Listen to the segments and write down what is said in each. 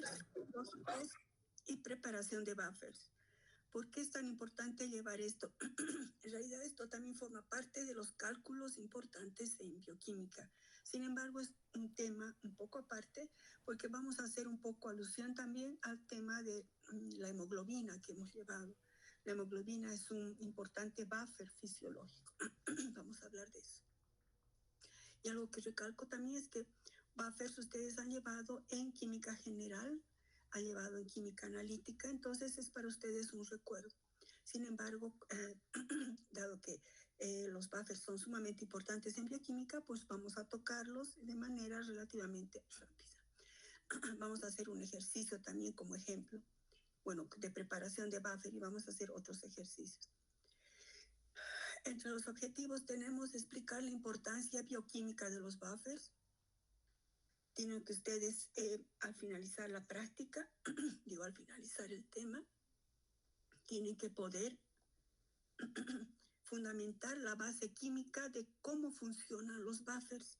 buffers lógicos y preparación de buffers. ¿Por qué es tan importante llevar esto? En realidad esto también forma parte de los cálculos importantes en bioquímica. Sin embargo, es un tema un poco aparte porque vamos a hacer un poco alusión también al tema de la hemoglobina que hemos llevado. La hemoglobina es un importante buffer fisiológico. Vamos a hablar de eso. Y algo que recalco también es que buffers ustedes han llevado en química general, han llevado en química analítica, entonces es para ustedes un recuerdo. Sin embargo, dado que los buffers son sumamente importantes en bioquímica, pues vamos a tocarlos de manera relativamente rápida. Vamos a hacer un ejercicio también como ejemplo, bueno, de preparación de buffer, y vamos a hacer otros ejercicios. Entre los objetivos tenemos explicar la importancia bioquímica de los buffers. Tienen que ustedes, al finalizar la práctica, al finalizar el tema, tienen que poder fundamentar la base química de cómo funcionan los buffers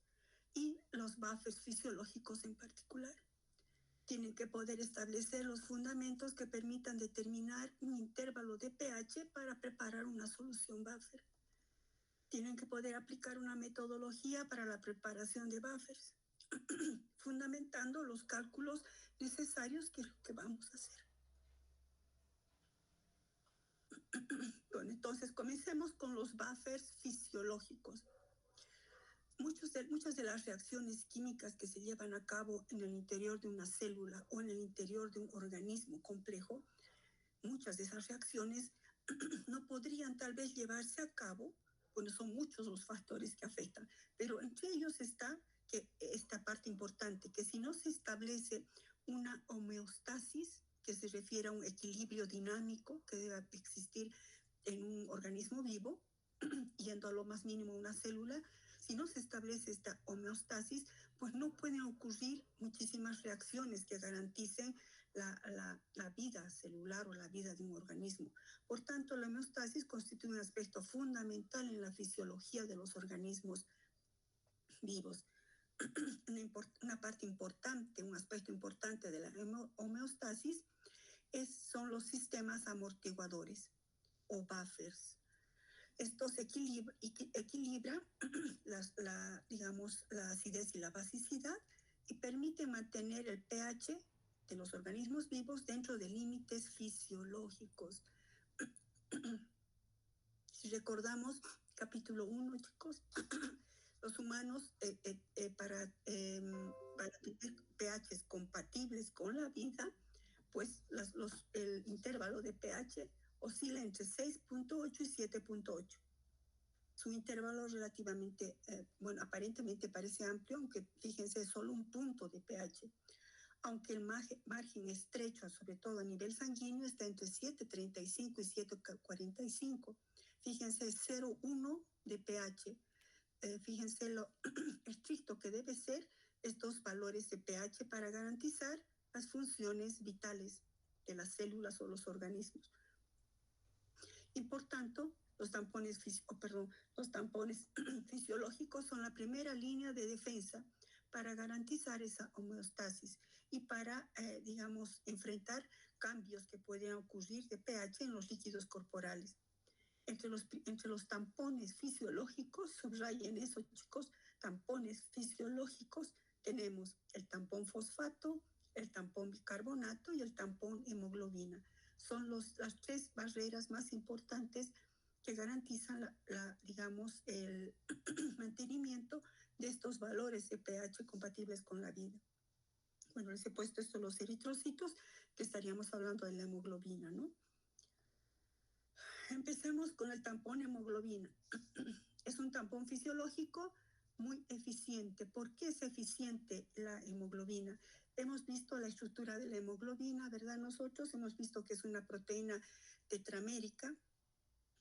y los buffers fisiológicos en particular. Tienen que poder establecer los fundamentos que permitan determinar un intervalo de pH para preparar una solución buffer. Tienen que poder aplicar una metodología para la preparación de buffers, fundamentando los cálculos necesarios, que es lo que vamos a hacer. Bueno, entonces comencemos con los buffers fisiológicos. Muchas de las reacciones químicas que se llevan a cabo en el interior de una célula o en el interior de un organismo complejo, muchas de esas reacciones no podrían tal vez llevarse a cabo. Bueno, son muchos los factores que afectan, pero entre ellos está que esta parte importante, que si no se establece una homeostasis, que se refiere a un equilibrio dinámico que debe existir en un organismo vivo, yendo a lo más mínimo una célula, si no se establece esta homeostasis, pues no pueden ocurrir muchísimas reacciones que garanticen la vida celular o la vida de un organismo. Por tanto, la homeostasis constituye un aspecto fundamental en la fisiología de los organismos vivos. Una parte importante, un aspecto importante de la homeostasis son los sistemas amortiguadores o buffers. Estos equilibran la acidez y la basicidad y permiten mantener el pH de los organismos vivos dentro de límites fisiológicos. Si recordamos capítulo 1, chicos, los humanos para tener pHs compatibles con la vida, pues el intervalo de pH oscila entre 6.8 y 7.8. Es un intervalo relativamente, aparentemente parece amplio, aunque fíjense, es solo un punto de pH. Aunque el margen estrecho, sobre todo a nivel sanguíneo, está entre 7.35 y 7.45. Fíjense, 0.1 de pH. Fíjense lo estricto que debe ser estos valores de pH para garantizar las funciones vitales de las células o los organismos. Y por tanto, los tampones fisiológicos son la primera línea de defensa para garantizar esa homeostasis y para, enfrentar cambios que pueden ocurrir de pH en los líquidos corporales. Entre los tampones fisiológicos, subrayen eso, chicos, tampones fisiológicos, tenemos el tampón fosfato, el tampón bicarbonato y el tampón hemoglobina. Son las tres barreras más importantes que garantizan el mantenimiento de estos valores de pH compatibles con la vida. Bueno, les he puesto esto los eritrocitos, que estaríamos hablando de la hemoglobina, ¿no? Empecemos con el tampón hemoglobina. Es un tampón fisiológico muy eficiente. ¿Por qué es eficiente la hemoglobina? Hemos visto la estructura de la hemoglobina, ¿verdad? Nosotros hemos visto que es una proteína tetramérica,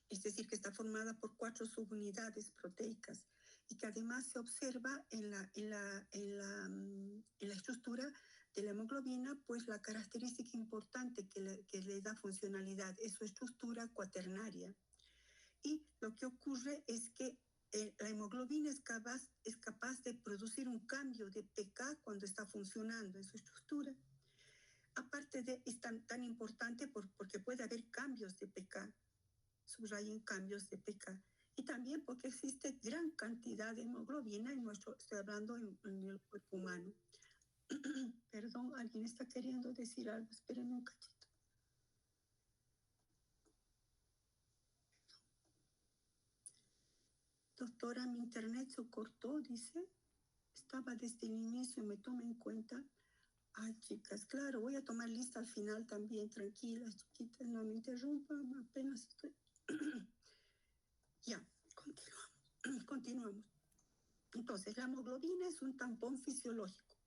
es decir, que está formada por 4 subunidades proteicas y que además se observa en la estructura de la hemoglobina, pues la característica importante que le da funcionalidad es su estructura cuaternaria. Y lo que ocurre es que la hemoglobina es capaz de producir un cambio de pK cuando está funcionando en su estructura. aparte de, es tan importante porque puede haber cambios de pK, subrayen cambios de pK, y también porque existe gran cantidad de hemoglobina estoy hablando en el cuerpo humano. Perdón, alguien está queriendo decir algo, espérenme un cachito. Doctora, mi internet se cortó, dice. Estaba desde el inicio, me toma en cuenta. Ay, chicas, claro, voy a tomar lista al final también, tranquilas, chiquitas, no me interrumpan, apenas estoy... Ya, continuamos. Entonces, la hemoglobina es un tampón fisiológico.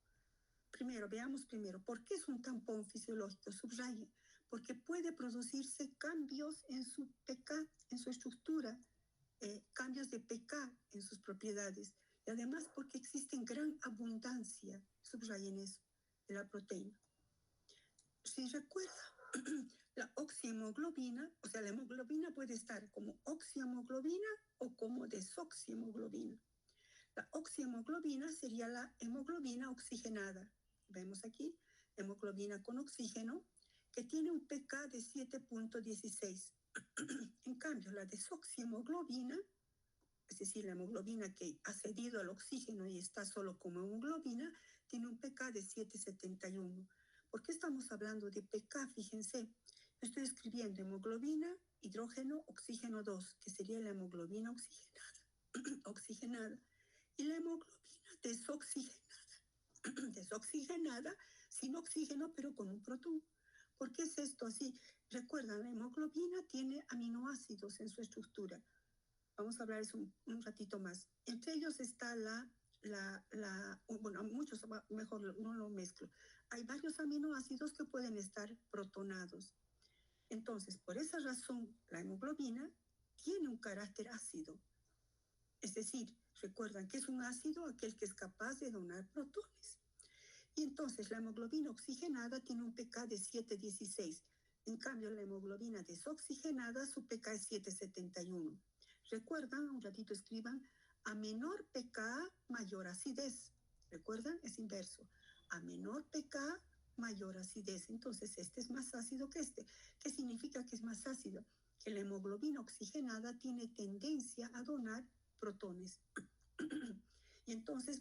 Veamos primero, ¿por qué es un tampón fisiológico? Subraye, porque puede producirse cambios en su pK, en su estructura, cambios de pK en sus propiedades, y además porque existe gran abundancia, subrayen eso, de la proteína. Si recuerda, la oxihemoglobina, o sea, la hemoglobina puede estar como oxihemoglobina o como desoxihemoglobina. La oxihemoglobina sería la hemoglobina oxigenada. Vemos aquí, hemoglobina con oxígeno, que tiene un pK de 7.16. En cambio, la desoxihemoglobina, es decir, la hemoglobina que ha cedido al oxígeno y está solo como hemoglobina, tiene un pK de 7.71. ¿Por qué estamos hablando de pK? Fíjense, estoy escribiendo hemoglobina, hidrógeno, oxígeno 2, que sería la hemoglobina oxigenada. Y la hemoglobina desoxigenada, sin oxígeno, pero con un protón. ¿Por qué es esto así? Recuerdan, la hemoglobina tiene aminoácidos en su estructura. Vamos a hablar eso un ratito más. Entre ellos está bueno, muchos, mejor no lo mezclo. Hay varios aminoácidos que pueden estar protonados. Entonces, por esa razón, la hemoglobina tiene un carácter ácido. Es decir, recuerdan que es un ácido aquel que es capaz de donar protones. Y entonces la hemoglobina oxigenada tiene un pK de 7.16. En cambio, la hemoglobina desoxigenada, su pK es 7.71. Recuerdan, un ratito escriban, a menor pK, mayor acidez. ¿Recuerdan? Es inverso. A menor pK, mayor acidez. Entonces, este es más ácido que este. ¿Qué significa que es más ácido? Que la hemoglobina oxigenada tiene tendencia a donar protones. Y entonces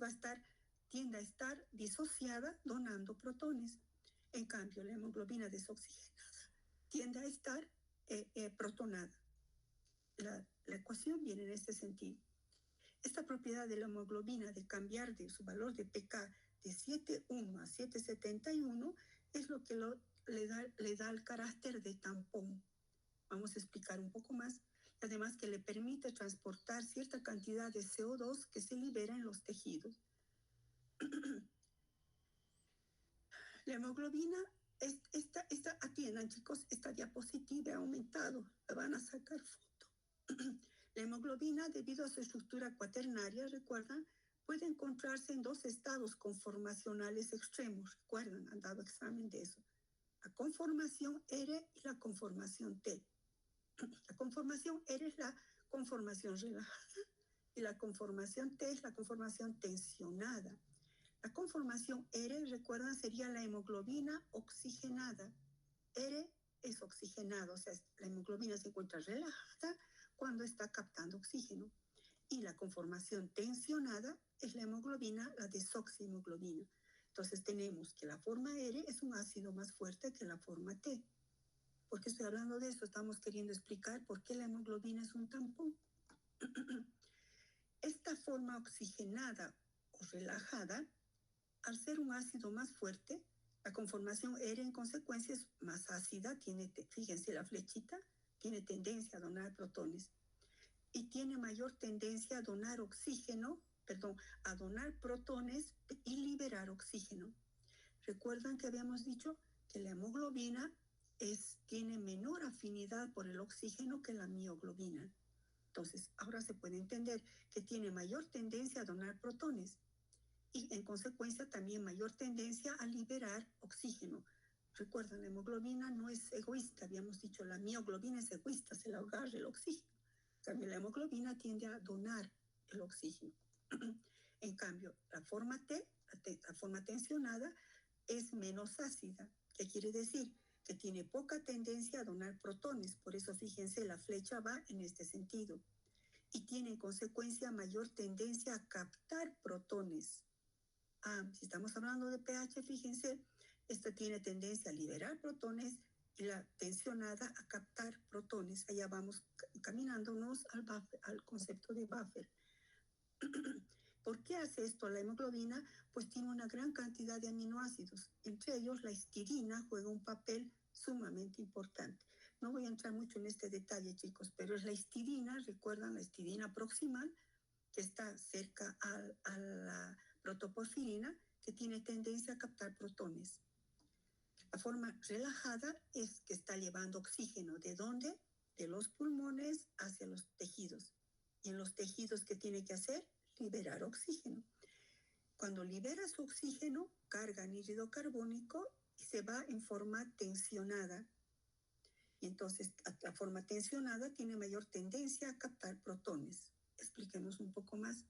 tiende a estar disociada donando protones. En cambio, la hemoglobina desoxigenada tiende a estar protonada. La ecuación viene en este sentido. Esta propiedad de la hemoglobina de cambiar de su valor de pK de 7.1 a 7.71 es lo que le da el carácter de tampón. Vamos a explicar un poco más. Además que le permite transportar cierta cantidad de CO2 que se libera en los tejidos. La hemoglobina, atiendan chicos, esta diapositiva ha aumentado, la van a sacar foto. La hemoglobina, debido a su estructura cuaternaria, recuerdan, puede encontrarse en dos estados conformacionales extremos. Recuerdan, han dado examen de eso. La conformación R y la conformación T. La conformación R es la conformación relajada y la conformación T es la conformación tensionada. La conformación R, recuerdan, sería la hemoglobina oxigenada. R es oxigenado, o sea, la hemoglobina se encuentra relajada cuando está captando oxígeno. Y la conformación tensionada es la hemoglobina, la desoxihemoglobina. Entonces tenemos que la forma R es un ácido más fuerte que la forma T. ¿Por qué estoy hablando de eso? Estamos queriendo explicar por qué la hemoglobina es un tampón. Esta forma oxigenada o relajada, al ser un ácido más fuerte, la conformación R en consecuencia es más ácida, fíjense la flechita, tiene tendencia a donar protones y tiene mayor tendencia a donar a donar protones y liberar oxígeno. Recuerdan que habíamos dicho que la hemoglobina tiene menor afinidad por el oxígeno que la mioglobina. Entonces, ahora se puede entender que tiene mayor tendencia a donar protones y en consecuencia también mayor tendencia a liberar oxígeno. Recuerden, la hemoglobina no es egoísta, habíamos dicho, la mioglobina es egoísta, se le agarra el oxígeno. En cambio, la hemoglobina tiende a donar el oxígeno. En cambio, la forma T, la forma tensionada, es menos ácida. ¿Qué quiere decir? Que tiene poca tendencia a donar protones. Por eso, fíjense, la flecha va en este sentido. Y tiene en consecuencia mayor tendencia a captar protones. Si estamos hablando de pH, fíjense, esta tiene tendencia a liberar protones y la tensionada a captar protones. Allá vamos caminándonos al concepto de buffer. ¿Por qué hace esto la hemoglobina? Pues tiene una gran cantidad de aminoácidos. Entre ellos, la histidina juega un papel sumamente importante. No voy a entrar mucho en este detalle, chicos, pero es la histidina, recuerdan la histidina proximal, que está cerca a la protoporfirina, que tiene tendencia a captar protones. La forma relajada es que está llevando oxígeno. ¿De dónde? De los pulmones hacia los tejidos. Y en los tejidos, ¿qué tiene que hacer? Liberar oxígeno. Cuando libera su oxígeno, carga anhídrido carbónico y se va en forma tensionada. Y entonces, la forma tensionada tiene mayor tendencia a captar protones. Expliquemos un poco más.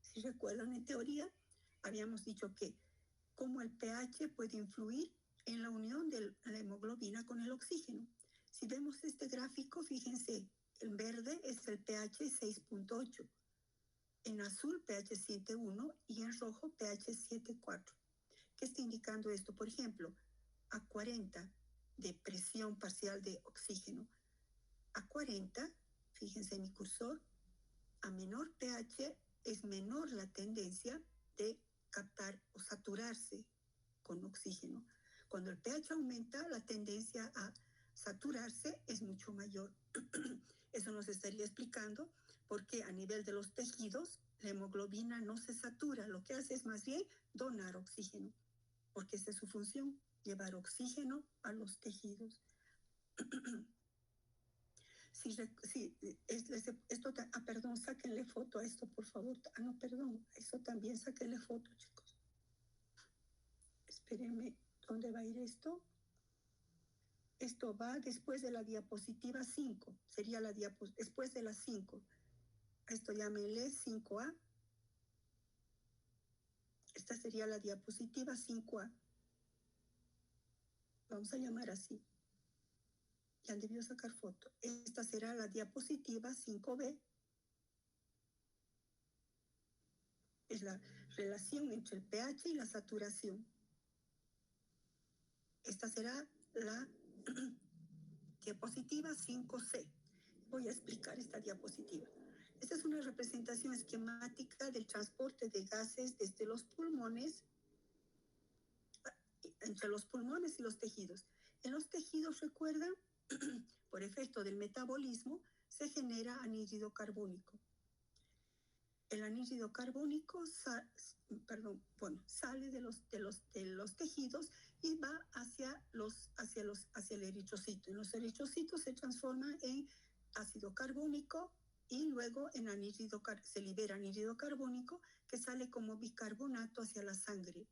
Si recuerdan, en teoría, habíamos dicho que cómo el pH puede influir en la unión de la hemoglobina con el oxígeno. Si vemos este gráfico, fíjense, en verde es el pH 6.8, en azul pH 7.1 y en rojo pH 7.4. ¿Qué está indicando esto? Por ejemplo, a 40 de presión parcial de oxígeno. A 40, fíjense en mi cursor, a menor pH es menor la tendencia de captar o saturarse con oxígeno. Cuando el pH aumenta, la tendencia a saturarse es mucho mayor. Eso nos estaría explicando por qué a nivel de los tejidos la hemoglobina no se satura. Lo que hace es más bien donar oxígeno, porque esa es su función, llevar oxígeno a los tejidos. Perdón, sáquenle foto a esto, por favor. No, perdón, eso también sáquenle foto, chicos. Espérenme, ¿dónde va a ir esto? Esto va después de la diapositiva 5, sería la después de la 5. Esto llámenle 5A. Esta sería la diapositiva 5A. Vamos a llamar así. Ya debió sacar foto. Esta será la diapositiva 5B. Es la relación entre el pH y la saturación. Esta será la diapositiva 5C. Voy a explicar esta diapositiva. Esta es una representación esquemática del transporte de gases desde los pulmones, entre los pulmones y los tejidos. En los tejidos, recuerdan, por efecto del metabolismo, se genera anhídrido carbónico. El anhídrido carbónico sale de los tejidos y va hacia el eritrocito. En los eritrocitos se transforma en ácido carbónico y luego se libera anhídrido carbónico que sale como bicarbonato hacia la sangre.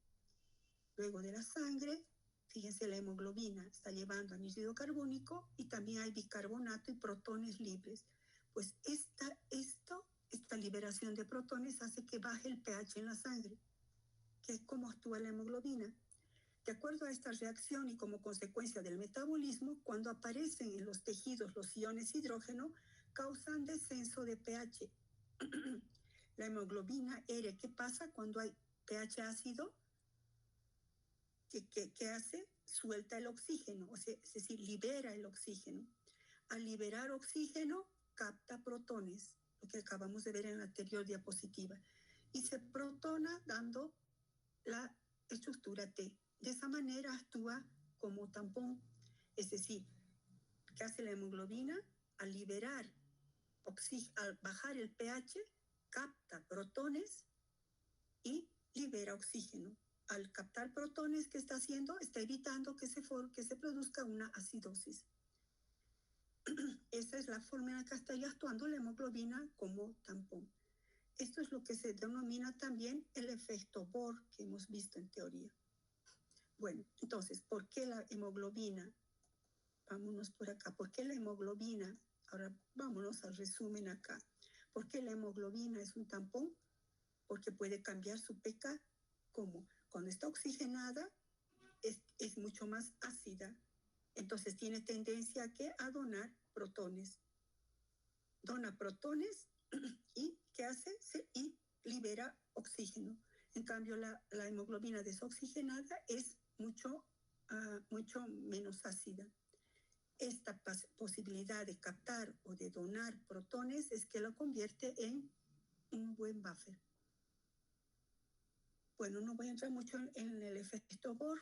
Luego de la sangre, fíjense, la hemoglobina está llevando anhídrido carbónico y también hay bicarbonato y protones libres. Pues esta liberación de protones hace que baje el pH en la sangre, que es cómo actúa la hemoglobina. De acuerdo a esta reacción y como consecuencia del metabolismo, cuando aparecen en los tejidos los iones hidrógeno, causan descenso de pH. La hemoglobina R, ¿qué pasa cuando hay pH ácido? ¿Qué hace? Suelta el oxígeno, es decir, libera el oxígeno. Al liberar oxígeno, capta protones, lo que acabamos de ver en la anterior diapositiva, y se protona dando la estructura T. De esa manera actúa como tampón, es decir, ¿qué hace la hemoglobina? Al liberar oxígeno, al bajar el pH, capta protones y libera oxígeno. Al captar protones, ¿qué está haciendo? Está evitando que se produzca una acidosis. Esa es la forma en la que está actuando la hemoglobina como tampón. Esto es lo que se denomina también el efecto Bohr que hemos visto en teoría. Bueno, entonces, ¿por qué la hemoglobina? Vámonos por acá. ¿Por qué la hemoglobina? Ahora vámonos al resumen acá. ¿Por qué la hemoglobina es un tampón? Porque puede cambiar su pK. ¿Cómo? Cuando está oxigenada, es mucho más ácida. Entonces tiene tendencia a donar protones. Dona protones y ¿qué hace? Y libera oxígeno. En cambio, la hemoglobina desoxigenada es mucho menos ácida. Esta posibilidad de captar o de donar protones es que lo convierte en un buen buffer. Bueno, no voy a entrar mucho en el efecto Bohr.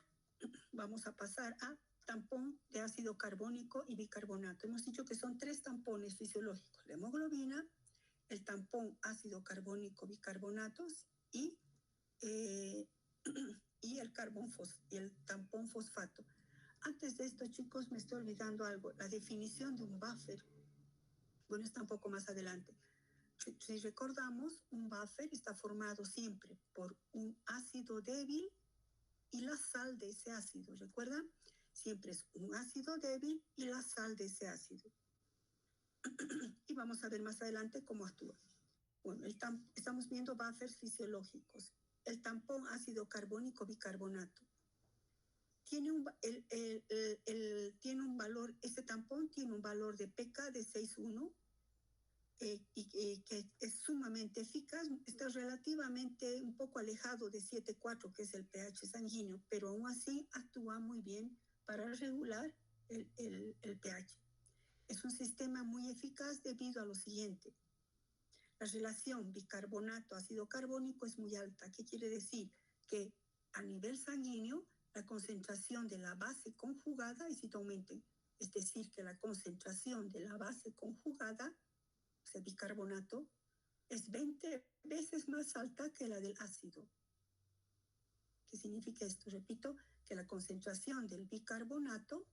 Vamos a pasar a tampón de ácido carbónico y bicarbonato. Hemos dicho que son 3 tampones fisiológicos: la hemoglobina, el tampón ácido carbónico bicarbonatos y el tampón fosfato. Antes de esto, chicos, me estoy olvidando algo. La definición de un buffer, bueno, está un poco más adelante. Si recordamos, un buffer está formado siempre por un ácido débil y la sal de ese ácido. ¿Recuerdan? Siempre es un ácido débil y la sal de ese ácido. Y vamos a ver más adelante cómo actúa. Bueno, estamos viendo buffers fisiológicos. El tampón ácido carbónico bicarbonato. Tiene un valor, este tampón tiene un valor de pK de 6,1 y que es sumamente eficaz. Está relativamente un poco alejado de 7,4, que es el pH sanguíneo, pero aún así actúa muy bien para regular el pH. Es un sistema muy eficaz debido a lo siguiente. La relación bicarbonato-ácido carbónico es muy alta. ¿Qué quiere decir? Que a nivel sanguíneo la concentración de la base conjugada aumenta. Es decir, que la concentración de la base conjugada, o sea, bicarbonato, es 20 veces más alta que la del ácido. ¿Qué significa esto? Repito, que la concentración del bicarbonato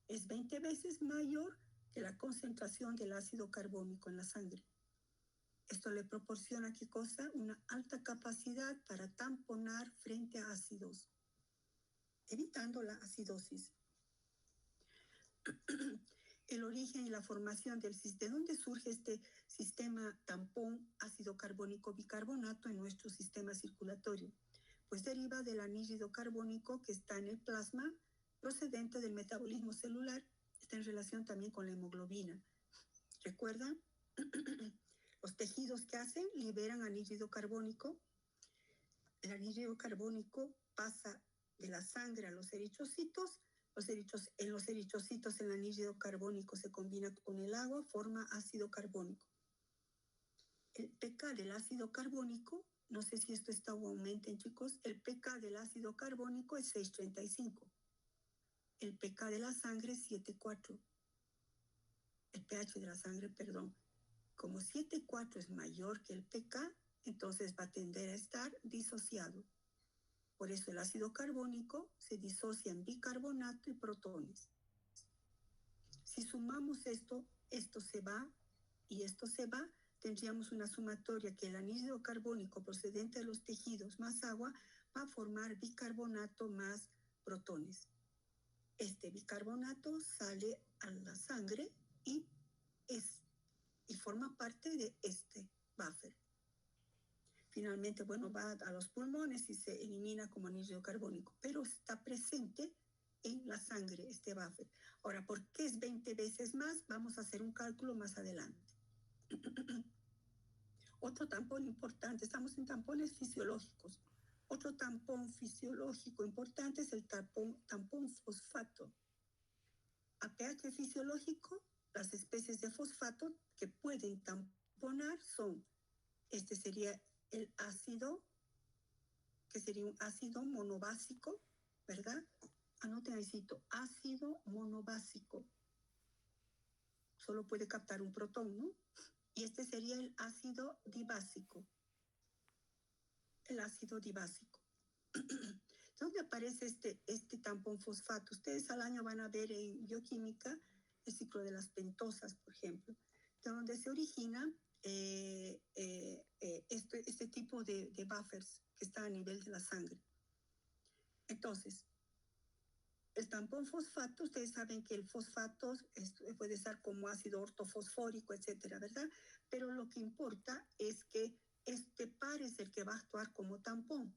es 20 veces mayor que la concentración del ácido carbónico en la sangre. Esto le proporciona, ¿qué cosa? Una alta capacidad para tamponar frente a ácidos, evitando la acidosis. El origen y la formación ¿de dónde surge este sistema tampón ácido carbónico bicarbonato en nuestro sistema circulatorio? Pues deriva del anhídrido carbónico que está en el plasma, procedente del metabolismo celular. Está en relación también con la hemoglobina. ¿Recuerdan? Los tejidos que hacen liberan anhídrido carbónico. El anhídrido carbónico pasa de la sangre a los eritrocitos. En los eritrocitos el anhídrido carbónico se combina con el agua, forma ácido carbónico. El pK del ácido carbónico, no sé si esto está o aumenten, chicos, el pK del ácido carbónico es 6,35. El pK de la sangre es 7,4. El pH de la sangre, perdón. Como 7,4 es mayor que el pK, entonces va a tender a estar disociado. Por eso el ácido carbónico se disocia en bicarbonato y protones. Si sumamos esto se va y esto se va, tendríamos una sumatoria que el anhídrido carbónico procedente de los tejidos más agua va a formar bicarbonato más protones. Este bicarbonato sale a la sangre y forma parte de este buffer. Finalmente, bueno, va a los pulmones y se elimina como anhídrido carbónico, pero está presente en la sangre este buffer. Ahora, ¿por qué es 20 veces más? Vamos a hacer un cálculo más adelante. Otro tampón importante, estamos en tampones fisiológicos. Otro tampón fisiológico importante es el tampón fosfato. A pH fisiológico, las especies de fosfato que pueden tamponar son, este sería el ácido, que sería un ácido monobásico, ¿verdad? Anoten ahí, ácido monobásico. Solo puede captar un protón, ¿no? Y este sería el ácido dibásico. El ácido dibásico. ¿Dónde aparece este tampón fosfato? Ustedes al año van a ver en bioquímica el ciclo de las pentosas, por ejemplo, de donde se origina este tipo de buffers que está a nivel de la sangre. Entonces, el tampón fosfato, ustedes saben que el fosfato puede ser como ácido ortofosfórico, etcétera, ¿verdad? Pero lo que importa es que este par es el que va a actuar como tampón.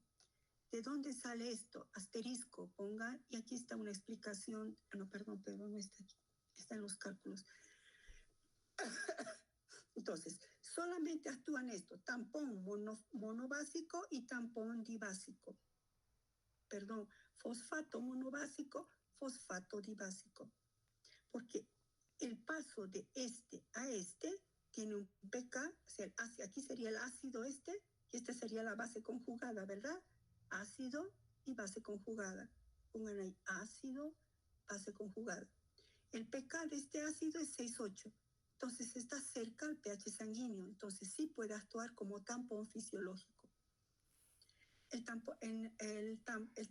¿De dónde sale esto? Asterisco, ponga, y aquí está una explicación. No, perdón, no está aquí. Está en los cálculos. Entonces, solamente actúan esto, tampón monobásico y tampón dibásico. Perdón, fosfato monobásico, fosfato dibásico. Porque el paso de este a este tiene un pK, o sea, aquí sería el ácido este, y este sería la base conjugada, ¿verdad? Ácido y base conjugada. Pongan ahí ácido, base conjugada. El pK de este ácido es 6,8. Entonces está cerca al pH sanguíneo. Entonces sí puede actuar como tampón fisiológico. El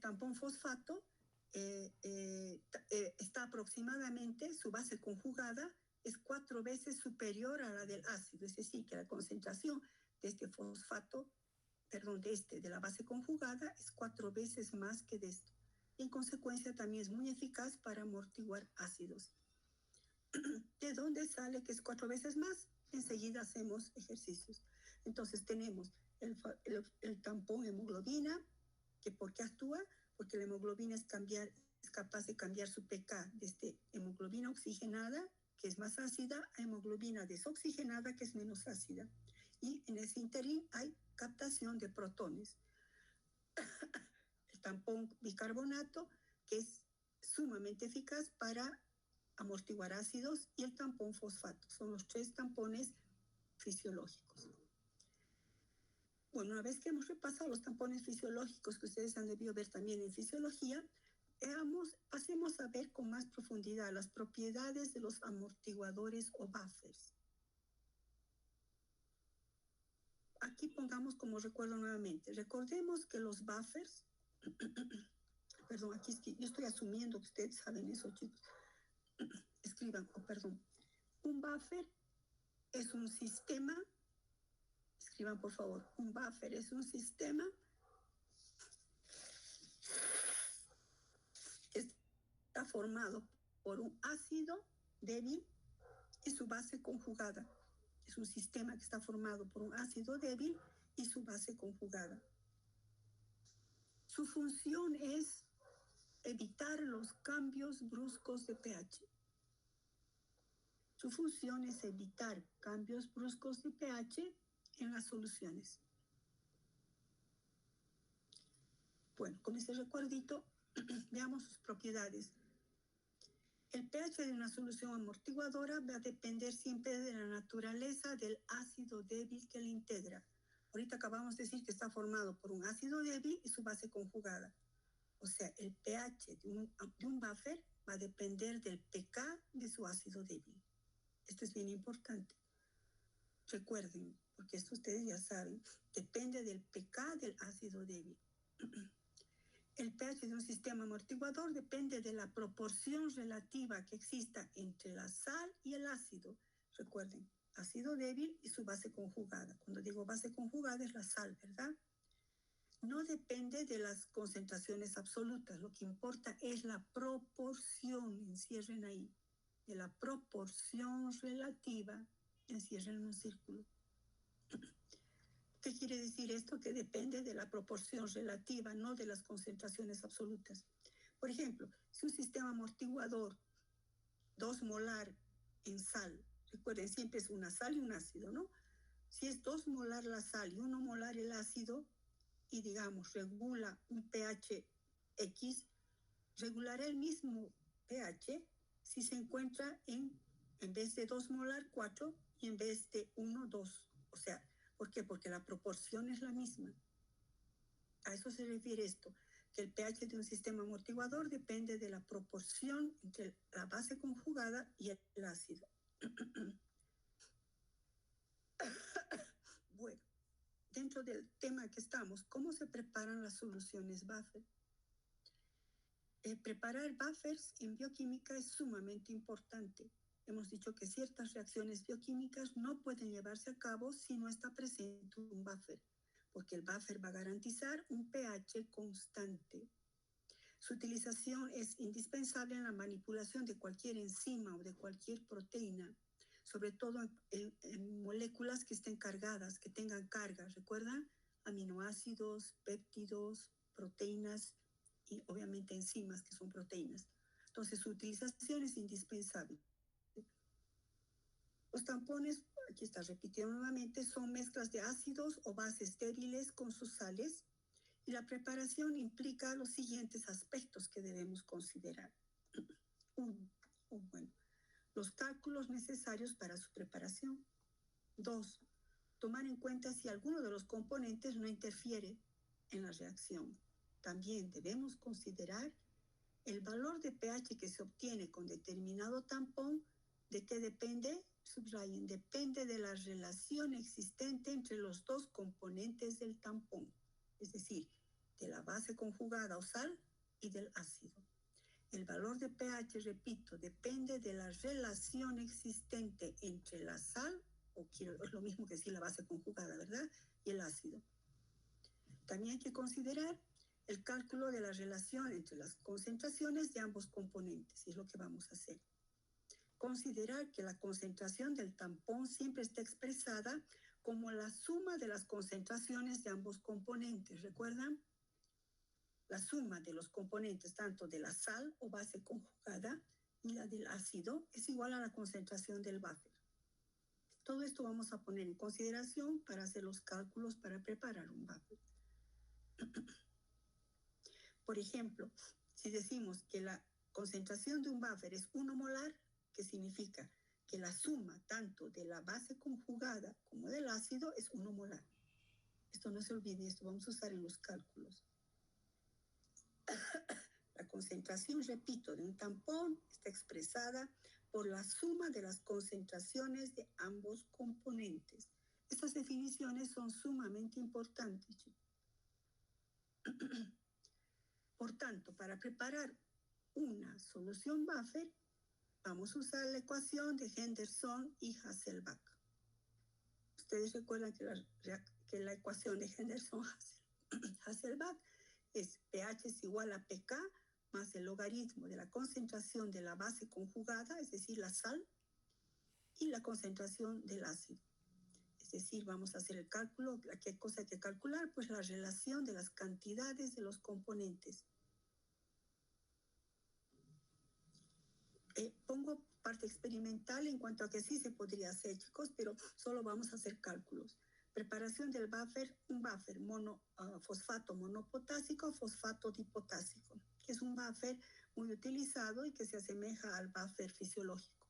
tampón fosfato está aproximadamente, su base conjugada es 4 veces superior a la del ácido. Es decir, que la concentración de este fosfato, de la base conjugada es 4 veces más que de esto. Y en consecuencia también es muy eficaz para amortiguar ácidos. ¿De dónde sale que es 4 veces más? Enseguida hacemos ejercicios. Entonces tenemos el tampón hemoglobina, que ¿por qué actúa? Porque la hemoglobina es capaz de cambiar su pK desde hemoglobina oxigenada, que es más ácida, a hemoglobina desoxigenada, que es menos ácida. Y en ese interín hay captación de protones. El tampón bicarbonato, que es sumamente eficaz para amortiguar ácidos, y el tampón fosfato. Son los 3 tampones fisiológicos. Bueno, una vez que hemos repasado los tampones fisiológicos que ustedes han debido ver también en fisiología, pasemos a ver con más profundidad las propiedades de los amortiguadores o buffers. Aquí pongamos como recuerdo nuevamente. Recordemos que los buffers, perdón, aquí es que yo estoy asumiendo que ustedes saben eso, chicos. Escriban, perdón. Un buffer es un sistema, escriban por favor, un buffer es un sistema que está formado por un ácido débil y su base conjugada. Es un sistema que está formado por un ácido débil y su base conjugada. Su función es evitar los cambios bruscos de pH. Su función es evitar cambios bruscos de pH en las soluciones. Bueno, con ese recuerdito, veamos sus propiedades. El pH de una solución amortiguadora va a depender siempre de la naturaleza del ácido débil que la integra. Ahorita acabamos de decir que está formado por un ácido débil y su base conjugada. O sea, el pH de un buffer va a depender del pK de su ácido débil. Esto es bien importante. Recuerden, porque esto ustedes ya saben, depende del pK del ácido débil. El pH de un sistema amortiguador depende de la proporción relativa que exista entre la sal y el ácido. Recuerden, ácido débil y su base conjugada. Cuando digo base conjugada es la sal, ¿verdad? No depende de las concentraciones absolutas. Lo que importa es la proporción, encierren ahí, de la proporción relativa, encierren un círculo. ¿Qué quiere decir esto? Que depende de la proporción relativa, no de las concentraciones absolutas. Por ejemplo, si un sistema amortiguador 2 molar en sal, recuerden, siempre es una sal y un ácido, ¿no? Si es 2 molar la sal y 1 molar el ácido, y digamos, regula un pH X, regulará el mismo pH si se encuentra en vez de 2 molar, 4, y en vez de 1, 2. O sea, ¿por qué? Porque la proporción es la misma. A eso se refiere esto, que el pH de un sistema amortiguador depende de la proporción entre la base conjugada y el ácido. Bueno, dentro del tema que estamos, ¿cómo se preparan las soluciones buffer? Preparar buffers en bioquímica es sumamente importante. Hemos dicho que ciertas reacciones bioquímicas no pueden llevarse a cabo si no está presente un buffer, porque el buffer va a garantizar un pH constante. Su utilización es indispensable en la manipulación de cualquier enzima o de cualquier proteína, sobre todo en moléculas que estén cargadas, que tengan carga. ¿Recuerdan? Aminoácidos, péptidos, proteínas y obviamente enzimas que son proteínas. Entonces su utilización es indispensable. Los tampones, aquí está repitiendo nuevamente, son mezclas de ácidos o bases estériles con sus sales, y la preparación implica los siguientes aspectos que debemos considerar. Uno, bueno, los cálculos necesarios para su preparación. 2, tomar en cuenta si alguno de los componentes no interfiere en la reacción. También debemos considerar el valor de pH que se obtiene con determinado tampón. ¿De qué depende? Subrayen, depende de la relación existente entre los dos componentes del tampón, es decir, de la base conjugada o sal y del ácido. El valor de pH, repito, depende de la relación existente entre la sal, es lo mismo que decir la base conjugada, ¿verdad? Y el ácido. También hay que considerar el cálculo de la relación entre las concentraciones de ambos componentes, y es lo que vamos a hacer. Considerar que la concentración del tampón siempre está expresada como la suma de las concentraciones de ambos componentes. ¿Recuerdan? La suma de los componentes tanto de la sal o base conjugada y la del ácido es igual a la concentración del buffer. Todo esto vamos a poner en consideración para hacer los cálculos para preparar un buffer. Por ejemplo, si decimos que la concentración de un buffer es 1 molar, ¿qué significa? Que la suma tanto de la base conjugada como del ácido es 1 molar. Esto no se olvide, esto vamos a usar en los cálculos. La concentración, repito, de un tampón está expresada por la suma de las concentraciones de ambos componentes. Estas definiciones son sumamente importantes. Por tanto, para preparar una solución buffer, vamos a usar la ecuación de Henderson y Hasselbalch. Ustedes recuerdan que la ecuación de Henderson-Hasselbalch es pH es igual a pK más el logaritmo de la concentración de la base conjugada, es decir, la sal, y la concentración del ácido. Es decir, vamos a hacer el cálculo. ¿Qué cosa hay que calcular? Pues la relación de las cantidades de los componentes. Pongo parte experimental en cuanto a que sí se podría hacer, chicos, pero solo vamos a hacer cálculos. Preparación del buffer, un buffer fosfato monopotásico, fosfato dipotásico, que es un buffer muy utilizado y que se asemeja al buffer fisiológico.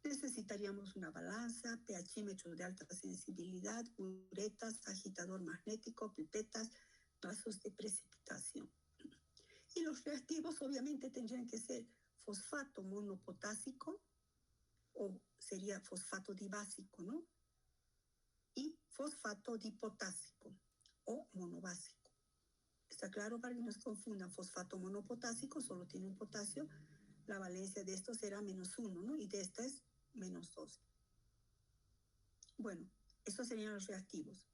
Necesitaríamos una balanza, pHímetro de alta sensibilidad, uretas, agitador magnético, pipetas, vasos de precipitación. Y los reactivos obviamente tendrían que ser fosfato monopotásico, o sería fosfato dibásico, ¿no? Y fosfato dipotásico o monobásico. ¿Está claro? Para que no se confundan, fosfato monopotásico solo tiene un potasio, la valencia de esto será -1, ¿no? Y de esta es -2. Bueno, estos serían los reactivos.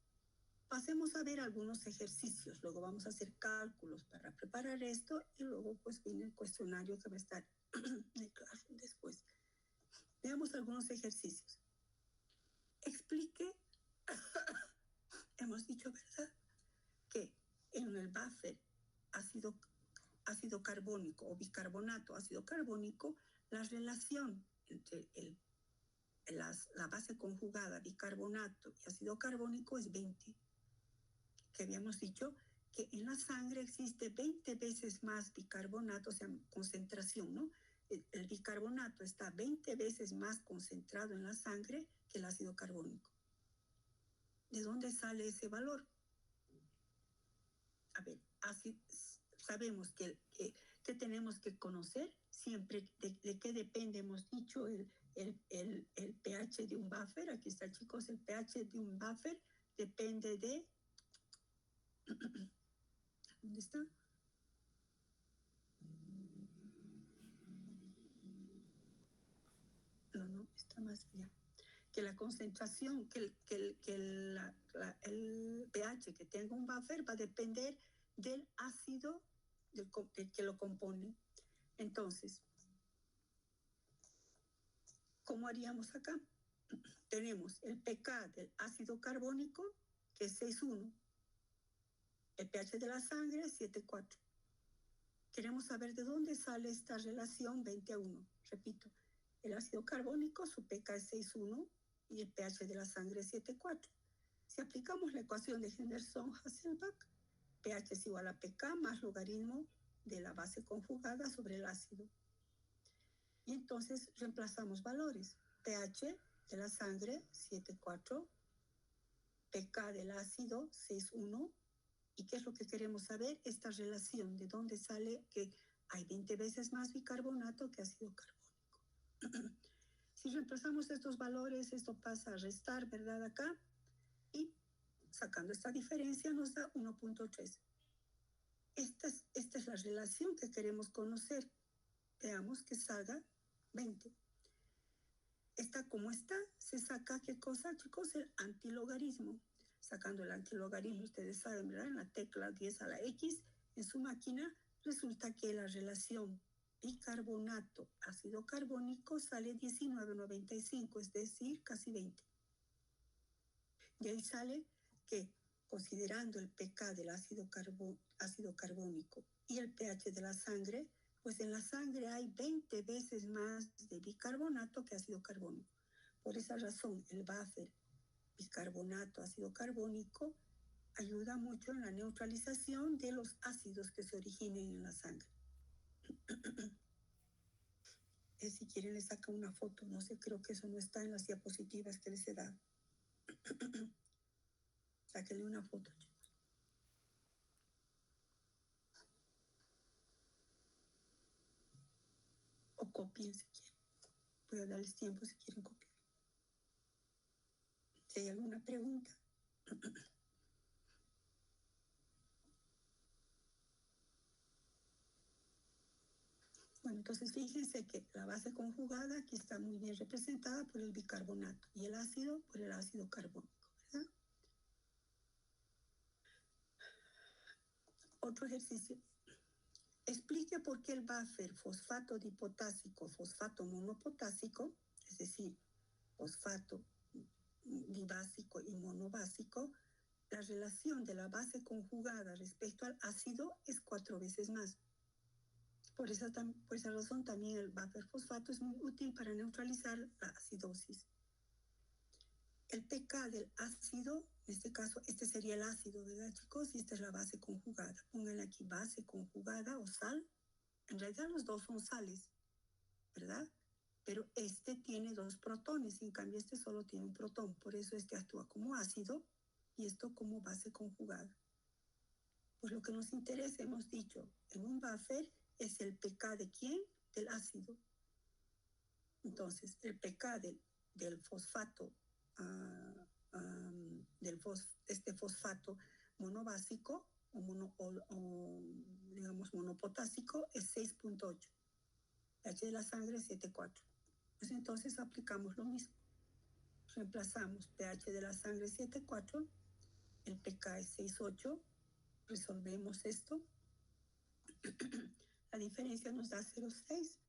Pasemos a ver algunos ejercicios, luego vamos a hacer cálculos para preparar esto y luego pues viene el cuestionario que va a estar en el classroom después. Veamos algunos ejercicios. Explique, hemos dicho, ¿verdad?, que en el buffer ácido carbónico o bicarbonato ácido carbónico, la relación entre la base conjugada bicarbonato y ácido carbónico es 20. Que habíamos dicho que en la sangre existe 20 veces más bicarbonato, o sea, concentración, ¿no? El bicarbonato está 20 veces más concentrado en la sangre que el ácido carbónico. ¿De dónde sale ese valor? A ver, sabemos que tenemos que conocer siempre de qué depende, hemos dicho, el pH de un buffer. Aquí está, chicos, el pH de un buffer depende de... ¿Dónde está? No, está más allá. Que la concentración, el pH que tenga un buffer va a depender del ácido del que lo compone. Entonces, ¿cómo haríamos acá? Tenemos el pK del ácido carbónico, que es 6,1. El pH de la sangre, 7,4. Queremos saber de dónde sale esta relación 20:1. Repito, el ácido carbónico, su pK es 6,1 y el pH de la sangre es 7,4. Si aplicamos la ecuación de Henderson-Hasselbalch, pH es igual a pK más logaritmo de la base conjugada sobre el ácido. Y entonces reemplazamos valores. pH de la sangre, 7,4. pK del ácido, 6,1. ¿Y qué es lo que queremos saber? Esta relación, de dónde sale que hay 20 veces más bicarbonato que ácido carbónico. Si reemplazamos estos valores, esto pasa a restar, ¿verdad? Acá. Y sacando esta diferencia nos da 1,3. Esta es la relación que queremos conocer. Veamos que salga 20. Esta como está, se saca, ¿qué cosa, chicos? El antilogarismo. Sacando el antilogarismo, ustedes saben, ¿verdad? En la tecla 10 a la X, en su máquina, resulta que la relación bicarbonato, ácido carbónico, sale 19,95, es decir, casi 20. Y ahí sale que, considerando el pK del ácido carbónico y el pH de la sangre, pues en la sangre hay 20 veces más de bicarbonato que ácido carbónico. Por esa razón, el buffer bicarbonato, ácido carbónico, ayuda mucho en la neutralización de los ácidos que se originen en la sangre. Si quieren les saca una foto, no sé, creo que eso no está en las diapositivas que les he dado. Sáquenle una foto, chicos. O copien si quieren. Voy a darles tiempo si quieren copiar. Si hay alguna pregunta. Bueno, entonces fíjense que la base conjugada aquí está muy bien representada por el bicarbonato y el ácido por el ácido carbónico, ¿verdad? Otro ejercicio. Explique por qué el buffer fosfato dipotásico, fosfato monopotásico, es decir, fosfato dibásico y monobásico, la relación de la base conjugada respecto al ácido es 4 veces más. Por esa razón también el buffer fosfato es muy útil para neutralizar la acidosis. El pK del ácido, en este caso, este sería el ácido, ¿verdad, chicos? Y esta es la base conjugada. Pónganle aquí base conjugada o sal. En realidad los dos son sales, ¿verdad? Pero este tiene 2 protones, en cambio este solo tiene un protón. Por eso este actúa como ácido y esto como base conjugada. Pues lo que nos interesa, hemos dicho, en un buffer es el pK de ¿quién? Del ácido. Entonces, el pK del fosfato, este fosfato monobásico o digamos monopotásico es 6,8. pH de la sangre es 7,4. Pues entonces aplicamos lo mismo. Reemplazamos pH de la sangre 7,4, el pK es 6,8. Resolvemos esto. La diferencia nos da 0,6.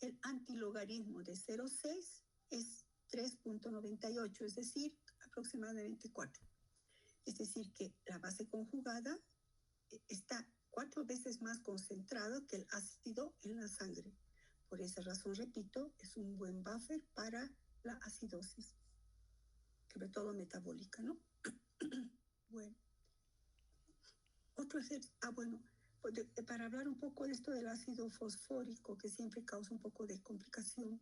El antilogaritmo de 0,6 es 3,98, es decir, aproximadamente 4. Es decir, que la base conjugada está 4 veces más concentrado que el ácido en la sangre. Por esa razón, repito, es un buen buffer para la acidosis, sobre todo metabólica, ¿no? Bueno. Otro ejercicio, bueno, para hablar un poco de esto del ácido fosfórico, que siempre causa un poco de complicación.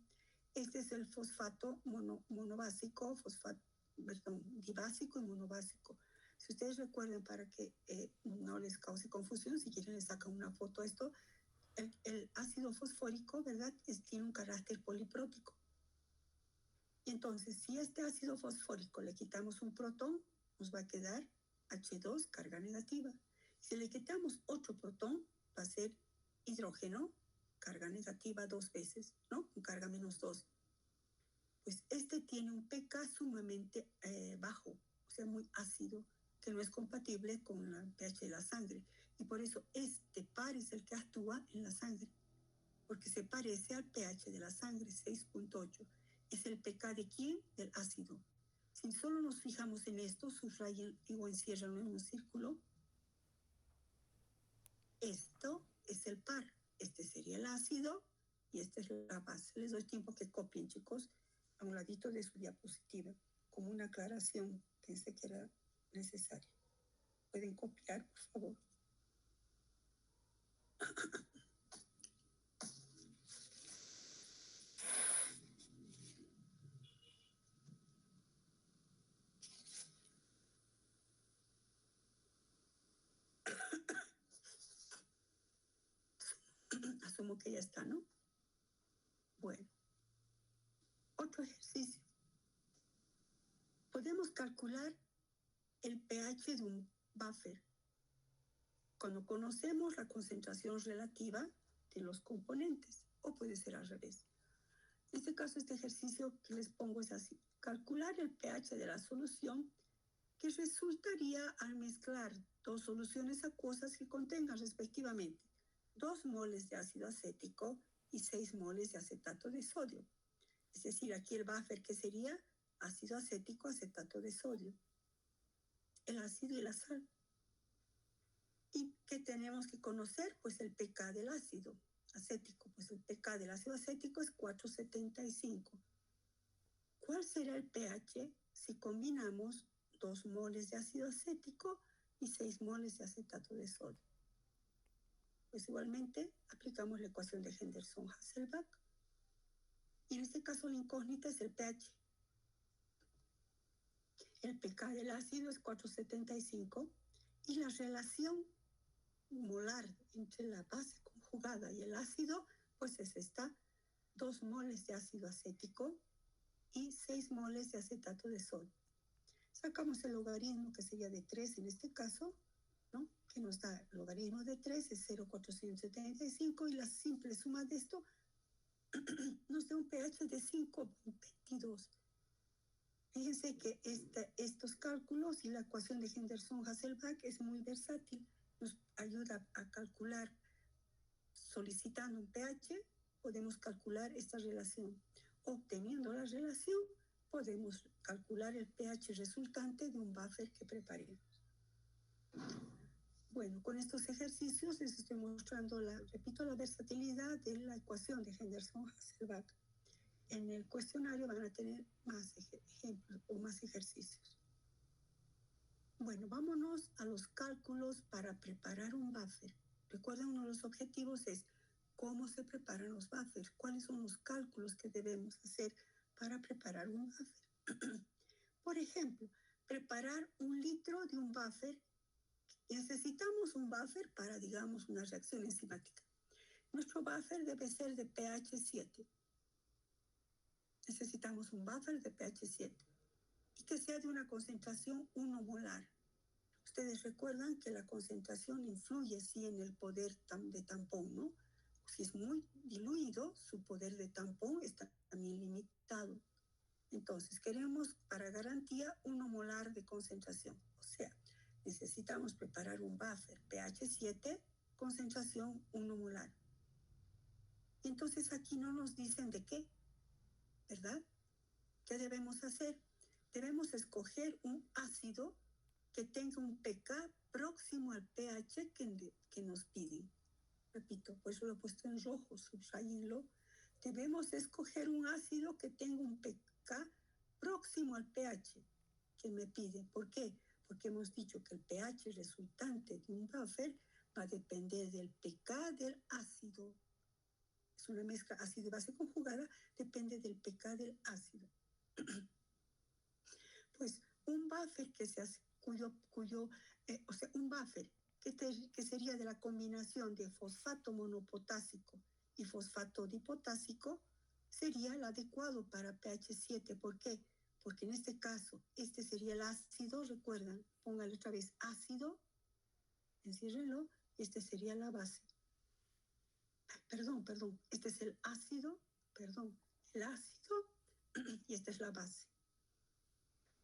Este es el fosfato monobásico, dibásico y monobásico. Si ustedes recuerdan, para que no les cause confusión, si quieren les sacan una foto a esto, el ácido fosfórico, ¿verdad? Tiene un carácter poliprótico. Y entonces, si a este ácido fosfórico le quitamos un protón, nos va a quedar H2, carga negativa. Si le quitamos otro protón, va a ser hidrógeno, carga negativa 2 veces, ¿no? Con carga -2. Pues este tiene un pK sumamente bajo, o sea, muy ácido, que no es compatible con el pH de la sangre. Y por eso este par es el que actúa en la sangre, porque se parece al pH de la sangre, 6,8. Es el pK de ¿quién? Del ácido. Si solo nos fijamos en esto, subrayen o encierran en un círculo, ácido y esta es la base. Les doy tiempo que copien, chicos, a un ladito de su diapositiva, como una aclaración. Pensé que era necesario. ¿Pueden copiar, por favor? Asumo que ya está, ¿no? Bueno, otro ejercicio. Podemos calcular el pH de un buffer cuando conocemos la concentración relativa de los componentes, o puede ser al revés. En este caso, este ejercicio que les pongo es así. Calcular el pH de la solución que resultaría al mezclar dos soluciones acuosas que contengan respectivamente 2 moles de ácido acético y 6 moles de acetato de sodio. Es decir, aquí el buffer que sería ácido acético, acetato de sodio, el ácido y la sal. ¿Y qué tenemos que conocer? Pues el pK del ácido acético. Pues el pK del ácido acético es 4,75. ¿Cuál será el pH si combinamos 2 moles de ácido acético y 6 moles de acetato de sodio? Pues igualmente aplicamos la ecuación de Henderson-Hasselbalch. Y en este caso la incógnita es el pH. El pK del ácido es 4,75 y la relación molar entre la base conjugada y el ácido, pues es esta: 2 moles de ácido acético y 6 moles de acetato de sodio. Sacamos el logaritmo, que sería de 3 en este caso, ¿no? Que nos da el logaritmo de 3 es 0,475 y la simple suma de esto nos da un pH de 5,22. Fíjense que estos cálculos y la ecuación de Henderson-Hasselbalch es muy versátil. Nos ayuda a calcular, solicitando un pH, podemos calcular esta relación. Obteniendo la relación, podemos calcular el pH resultante de un buffer que preparemos. Bueno, con estos ejercicios les estoy mostrando, repito, la versatilidad de la ecuación de Henderson-Hasselbalch. En el cuestionario van a tener más ejemplos o más ejercicios. Bueno, vámonos a los cálculos para preparar un buffer. Recuerden, uno de los objetivos es cómo se preparan los buffers, cuáles son los cálculos que debemos hacer para preparar un buffer. Por ejemplo, preparar 1 litro de un buffer. Necesitamos un buffer para, digamos, una reacción enzimática. Nuestro buffer debe ser de pH 7. Necesitamos un buffer de pH 7 y que sea de una concentración 1 molar. Ustedes recuerdan que la concentración influye, sí, en el poder de tampón, ¿no? Si es muy diluido, su poder de tampón está también limitado. Entonces, queremos para garantía 1 molar de concentración. O sea, necesitamos preparar un buffer pH 7, concentración 1 molar. Y entonces aquí no nos dicen de qué, ¿verdad? ¿Qué debemos hacer? Debemos escoger un ácido que tenga un pK próximo al pH que nos piden. Repito, pues lo he puesto en rojo, subrayenlo. Debemos escoger un ácido que tenga un pK próximo al pH que me pide. ¿Por qué? Porque hemos dicho que el pH resultante de un buffer va a depender del pK del ácido. Es una mezcla ácido y base conjugada, depende del pK del ácido. Pues un buffer que se hace, o sea, un buffer que sería de la combinación de fosfato monopotásico y fosfato dipotásico, sería el adecuado para pH 7. ¿Por qué? Porque en este caso, este sería el ácido, recuerdan, póngale otra vez ácido, enciérrenlo, y este sería la base. Perdón, este es el ácido, y esta es la base.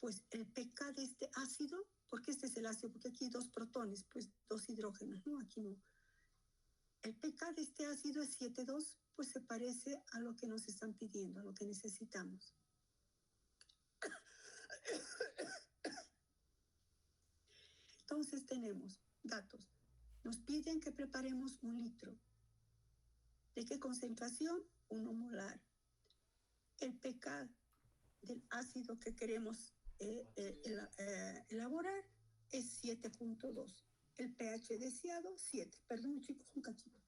Pues el pK de este ácido, porque este es el ácido, porque aquí hay 2 protones, pues 2 hidrógenos, ¿no? Aquí no. El pK de este ácido es 7,2, pues se parece a lo que nos están pidiendo, a lo que necesitamos. Entonces tenemos datos. Nos piden que preparemos 1 litro. ¿De qué concentración? 1 molar. El pK del ácido que queremos elaborar es 7.2. El pH deseado, 7. Perdón, chicos, un cachito.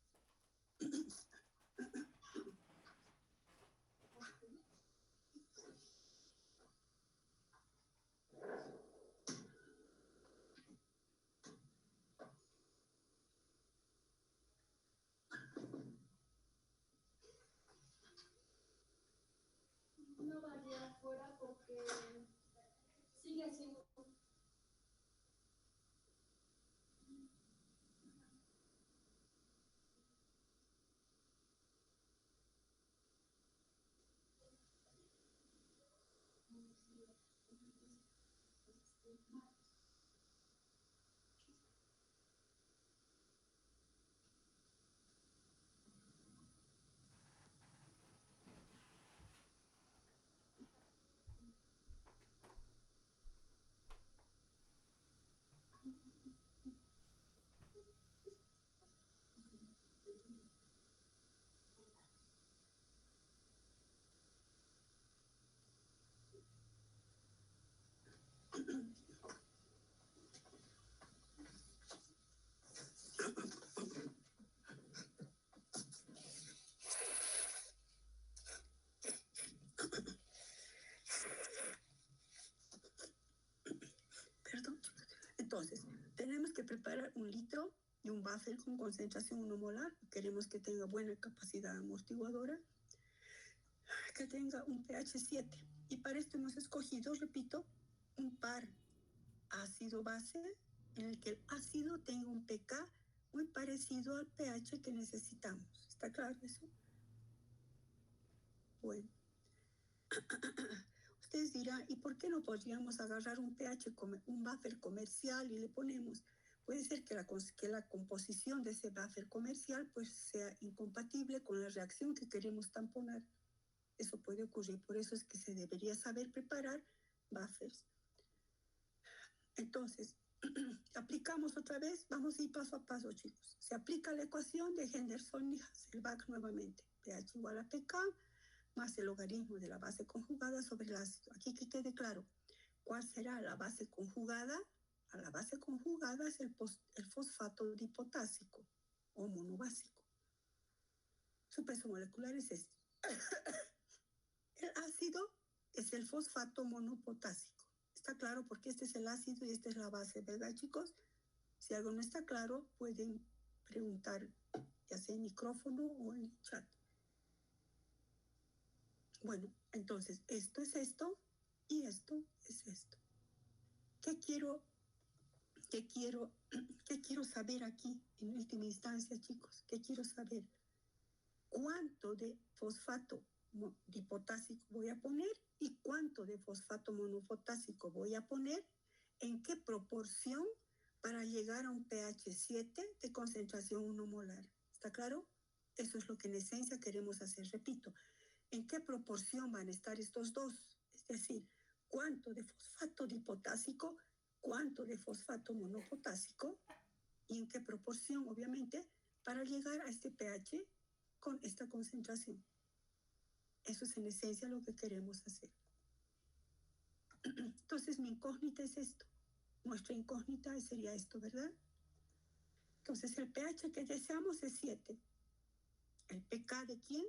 No vaya afuera porque sigue siendo. Perdón. Entonces, tenemos que preparar 1 litro de un buffer con concentración 1 molar. Queremos que tenga buena capacidad amortiguadora, que tenga un pH 7. Y para esto hemos escogido, repito, un par ácido-base en el que el ácido tenga un pK muy parecido al pH que necesitamos. ¿Está claro eso? Bueno. Ustedes dirán, ¿y por qué no podríamos agarrar un pH, un buffer comercial y le ponemos? Puede ser que la composición de ese buffer comercial pues sea incompatible con la reacción que queremos tamponar. Eso puede ocurrir, por eso es que se debería saber preparar buffers. Entonces, aplicamos otra vez, vamos a ir paso a paso, chicos. Se aplica la ecuación de Henderson y Hasselbalch nuevamente. pH igual a pK más el logaritmo de la base conjugada sobre el ácido. Aquí que quede claro, ¿cuál será la base conjugada? A la base conjugada es el fosfato dipotásico o monobásico. Su peso molecular es este. El ácido es el fosfato monopotásico. Está claro porque este es el ácido y esta es la base, ¿verdad, chicos? Si algo no está claro, pueden preguntar, ya sea en micrófono o en el chat. Bueno, entonces esto es esto y esto es esto. ¿Qué quiero saber aquí en última instancia, chicos? ¿Qué quiero saber? ¿Cuánto de fosfato dipotásico voy a poner y cuánto de fosfato monopotásico voy a poner? ¿En qué proporción para llegar a un pH 7 de concentración 1 molar? ¿Está claro? Eso es lo que en esencia queremos hacer. Repito, ¿en qué proporción van a estar estos dos? Es decir, ¿cuánto de fosfato dipotásico, cuánto de fosfato monopotásico y en qué proporción, obviamente, para llegar a este pH con esta concentración? Eso es en esencia lo que queremos hacer. Entonces, mi incógnita es esto. Nuestra incógnita sería esto, ¿verdad? Entonces, el pH que deseamos es 7. ¿El pK de quién?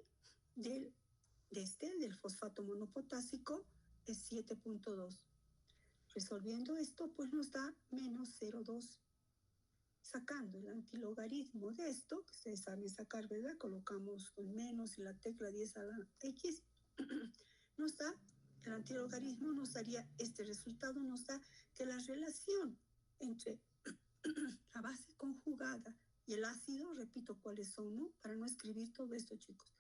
Del fosfato monopotásico es 7.2. Resolviendo esto, pues nos da menos 0.2. Sacando el antilogaritmo de esto, que ustedes saben sacar, ¿verdad? Colocamos el menos y la tecla 10 a la X, nos da, el antilogaritmo nos daría, este resultado nos da que la relación entre la base conjugada y el ácido, repito cuáles son, ¿no? Para no escribir todo esto, chicos.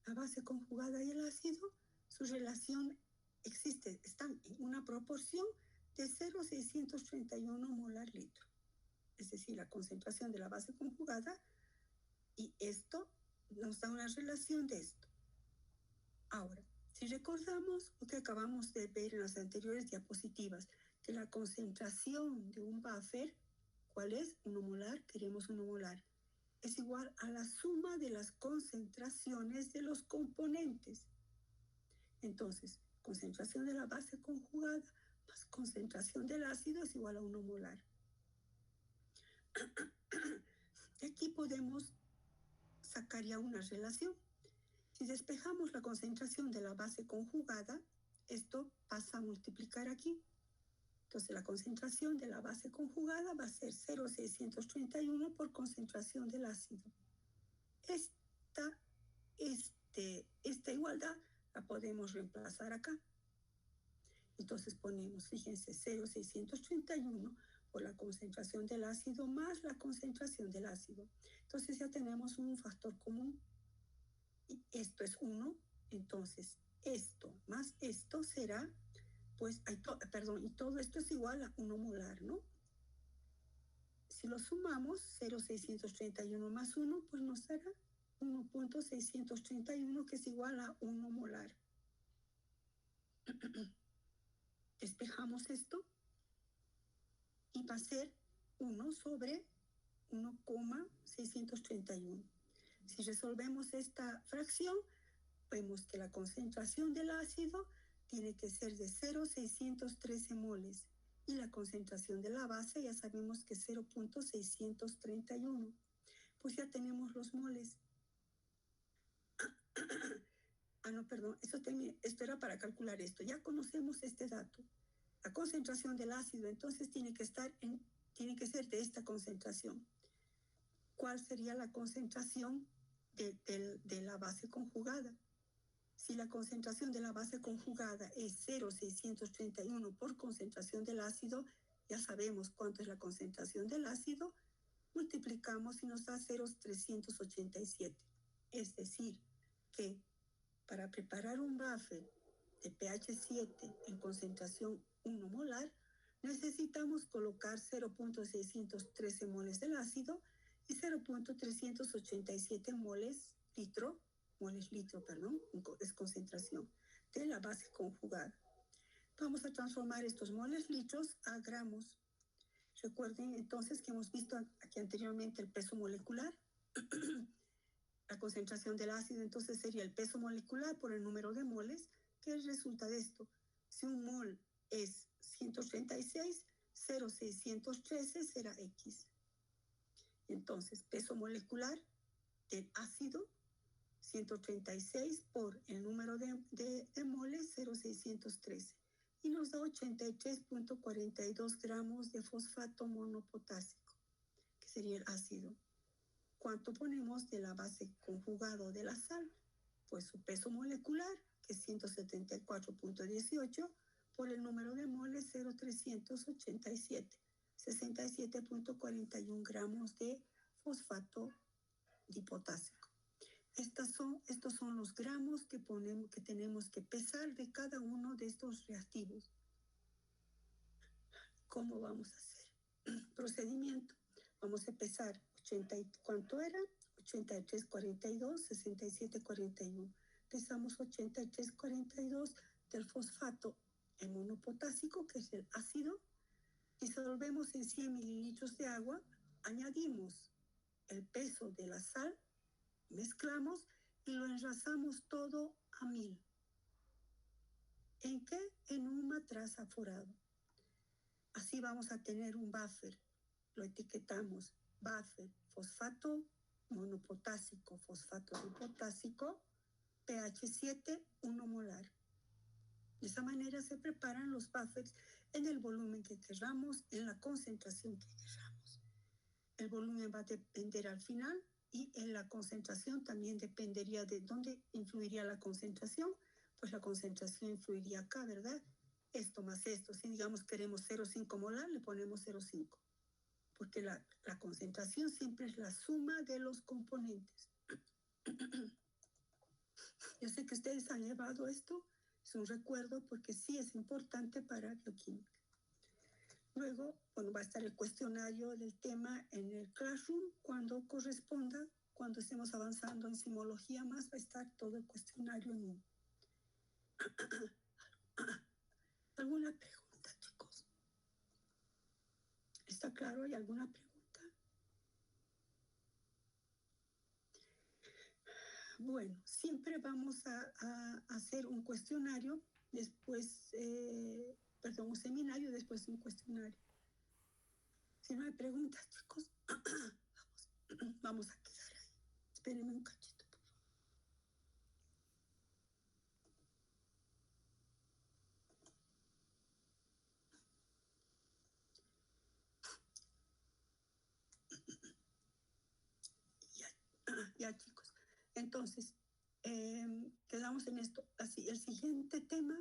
La base conjugada y el ácido, su relación existe, están en una proporción de 0,631 molar litro. Es decir, la concentración de la base conjugada, y esto nos da una relación de esto. Ahora, si recordamos lo que acabamos de ver en las anteriores diapositivas, que la concentración de un buffer, ¿cuál es? 1 molar, queremos 1 molar. es igual a la suma de las concentraciones de los componentes. Entonces, concentración de la base conjugada más concentración del ácido es igual a 1 molar. Aquí podemos sacar ya una relación. Si despejamos la concentración de la base conjugada, esto pasa a multiplicar aquí. Entonces la concentración de la base conjugada va a ser 0,631 por concentración del ácido. Esta igualdad la podemos reemplazar acá. Entonces ponemos, fíjense, 0,631 por la concentración del ácido más la concentración del ácido. Entonces ya tenemos un factor común. Y esto es 1. Entonces esto más esto será, pues, y todo esto es igual a 1 molar, ¿no? Si lo sumamos, 0,631 más 1, pues nos dará 1,631, que es igual a 1 molar. Despejamos esto y va a ser 1 sobre 1,631. Si resolvemos esta fracción, vemos que la concentración del ácido tiene que ser de 0,613 moles y la concentración de la base ya sabemos que es 0,631. Pues ya tenemos los moles. No, perdón, esto era para calcular esto. Ya conocemos este dato. La concentración del ácido entonces tiene que ser de esta concentración. ¿Cuál sería la concentración de la base conjugada? Si la concentración de la base conjugada es 0,631 por concentración del ácido, ya sabemos cuánto es la concentración del ácido, multiplicamos y nos da 0,387. Es decir, que para preparar un buffer de pH 7 en concentración 1 molar, necesitamos colocar 0,613 moles del ácido y 0,387 moles litro, es concentración de la base conjugada. Vamos a transformar estos moles litros a gramos. Recuerden entonces que hemos visto aquí anteriormente el peso molecular. La concentración del ácido entonces sería el peso molecular por el número de moles, que resulta de esto. Si un mol es 136, 0,613 será X. Entonces, peso molecular del ácido, 136 por el número de moles, 0,613. Y nos da 83,42 gramos de fosfato monopotásico, que sería el ácido. ¿Cuánto ponemos de la base conjugado de la sal? Pues su peso molecular, que es 174,18, por el número de moles 0,387, 67,41 gramos de fosfato dipotásico. Estos son los gramos que tenemos que pesar de cada uno de estos reactivos. ¿Cómo vamos a hacer? Procedimiento. Vamos a pesar ¿cuánto era? 83,42, 67,41. Pesamos 83,42 del fosfato en monopotásico, que es el ácido. Disolvemos en 100 mililitros de agua. Añadimos el peso de la sal, mezclamos y lo enrasamos todo a 1000. ¿En qué? En un matraz aforado. Así vamos a tener un buffer. Lo etiquetamos buffer fosfato monopotásico, fosfato dipotásico, pH 7, 1 molar. De esa manera se preparan los buffers en el volumen que queramos, en la concentración que queramos. El volumen va a depender al final y en la concentración también dependería de dónde influiría la concentración. Pues la concentración influiría acá, ¿verdad? Esto más esto. Si digamos queremos 0,5 molar, le ponemos 0,5. Porque la concentración siempre es la suma de los componentes. Yo sé que ustedes han llevado esto, es un recuerdo porque sí es importante para bioquímica. Luego, bueno, va a estar el cuestionario del tema en el Classroom cuando corresponda, cuando estemos avanzando en simología más, va a estar todo el cuestionario en uno. ¿Alguna pregunta, chicos? ¿Está claro? ¿Hay alguna pregunta? Bueno, siempre vamos a hacer un cuestionario, después, un seminario, después un cuestionario. Si no hay preguntas, chicos, vamos a quedar ahí. Espérenme un cachito, por favor. Ya, chicos. Entonces, quedamos en esto. Así, el siguiente tema,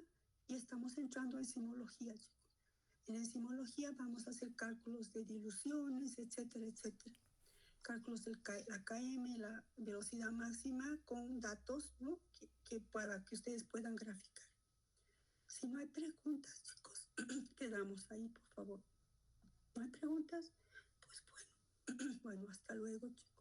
y estamos entrando en simología, chicos. En enzimología vamos a hacer cálculos de diluciones, etcétera, etcétera. Cálculos de la KM, la velocidad máxima, con datos, ¿no? Para que ustedes puedan graficar. Si no hay preguntas, chicos, quedamos ahí, por favor. ¿No hay preguntas? Pues bueno, bueno, hasta luego, chicos.